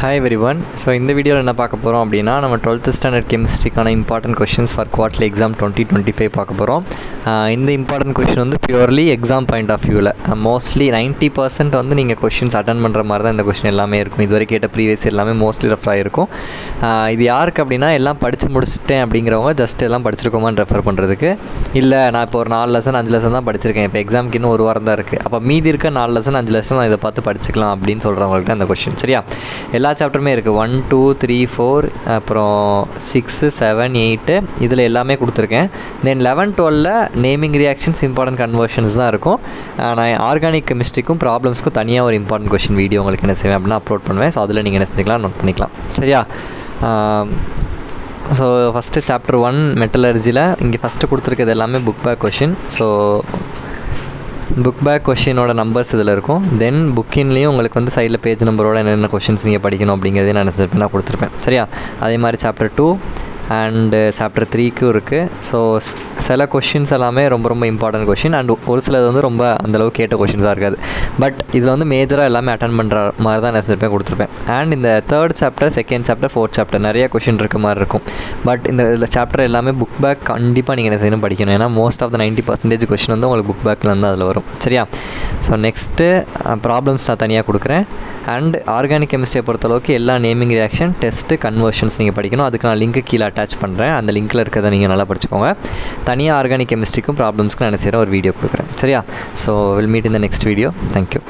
Hi everyone. So இந்த வீடியோவில் என்ன பார்க்க போகிறோம் அப்படின்னா நம்ம 12th ஸ்டாண்டர்ட் கெமிஸ்ட்ரிக்கான important questions for quarterly exam 2025 பார்க்க போகிறோம். இந்த இம்பார்ட்டன்ட் கொஷின் வந்து பியூர்லி எக்ஸாம் பாயிண்ட் ஆஃப் வியூவில் மோஸ்ட்லி 90% வந்து நீங்கள் கொஷின்ஸ் அட்டன் பண்ணுற மாதிரி தான் இந்த கொஷின் எல்லாமே இருக்கும். இது வரைக்கும் கேட்ட ப்ரீவியஸ் எல்லாமே மோஸ்ட்லி ரெஃபர் ஆகிருக்கும். இது யாருக்கு அப்படின்னா எல்லாம் படித்து முடிச்சிட்டேன் அப்படிங்கிறவங்க ஜஸ்ட் எல்லாம் படிச்சிருக்கோமான்னு ரெஃபர் பண்ணுறதுக்கு. இல்லை நான் இப்போ ஒரு 4 லெசன் 5 லெசன் தான் படிச்சிருக்கேன், இப்போ எக்ஸாமுக்கு இன்னும் ஒரு வாரம் தான் இருக்குது, அப்போ மீதி இருக்க 4 லெசன் 5 லெசன் நான் இதை பார்த்து படிச்சுக்கலாம் அப்படின்னு சொல்கிறவங்களுக்கு தான் இந்த கொஷின். சரியா? எல்லா சாப்டருமே இருக்குது, 1 2 3 4 அப்புறம் 6 7 8 இதில் எல்லாமே கொடுத்துருக்கேன். தென் 11 12 நேமிங் ரியாக்ஷன்ஸ் இம்பார்ட்டன்ட் கன்வர்ஷன்ஸ் தான் இருக்கும். நான் ஆர்கானிக் கெமிஸ்ட்ரிக்கும் ப்ராப்ளம்ஸ்க்கும் தனியாக ஒரு இம்பார்ட்டன்ட் கொஷின் வீடியோ உங்களுக்கு என்ன செய்வேன் அப்படின்னா அப்லோட் பண்ணுவேன். ஸோ அதில் நீங்கள் என்ன செஞ்சுக்கலாம், நோட் பண்ணிக்கலாம். சரியா? ஸோ ஃபஸ்ட்டு சாப்டர் 1 மெட்டலர்ஜியில் இங்கே ஃபஸ்ட்டு கொடுத்துருக்கிறது எல்லாமே book back question. So book back கொஷினோட நம்பர்ஸ் இதில் இருக்கும். தென் புக்கின்லேயும் உங்களுக்கு வந்து சைடில் பேஜ் நம்பரோட என்னென்ன கொஷின்ஸ் நீங்கள் படிக்கணும் அப்படிங்கிறதே நான் என்ன கொடுத்துருப்பேன். சரியா? அதே மாதிரி சாப்டர் 2 அண்டு சாப்டர் 3க்கும் இருக்குது. ஸோ சில கொஷின்ஸ் எல்லாமே ரொம்ப ரொம்ப இம்பார்ட்டன்ட் கொஷின் அண்ட் ஒரு சிலது வந்து ரொம்ப அந்தளவுக்கு கேட்ட கொஷின்ஸாக இருக்காது. பட் இதில் வந்து மேஜராக எல்லாமே அட்டன் பண்ணுற மாதிரி தான் நெசசரியாக கொடுத்துருப்பேன். அண்ட் இந்த 3rd chapter 2nd chapter 4th chapter நிறைய கொஷின் இருக்க மாதிரி இருக்கும். பட் இந்த சாப்டர் எல்லாமே புக் பேக் கண்டிப்பாக நீங்கள் என்ன செய்யணும், படிக்கணும். ஏன்னா மோஸ்ட் ஆஃப் த 90% கொஷின் வந்து உங்களுக்கு புக் பேக்கில் வந்து அதில் வரும். சரியா? ஸோ நெக்ஸ்ட்டு ப்ராப்ளம்ஸ் நான் தனியாக கொடுக்குறேன். அண்ட் ஆர்கானிக் கெமிஸ்ட்ரியை பொறுத்தளவுக்கு எல்லா நேமிங் ரியாக்ஷன் டெஸ்ட்டு கன்வர்ஷன்ஸ் நீங்கள் படிக்கணும். அதுக்கு நான் லிங்க்கு கீழே அட்டாச் பண்ணுறேன். அந்த லிங்க்கில் இருக்கிறத நீங்கள் நல்லா படிச்சுக்கோங்க. தனியாக ஆர்கானிக் கெமிஸ்ட்ரிக்கும் ப்ராப்ளம்ஸ்க்கும் நான் என்ன செய்கிறேன், ஒரு வீடியோ கொடுக்குறேன். சரியா? So will meet in the next video. Thank you.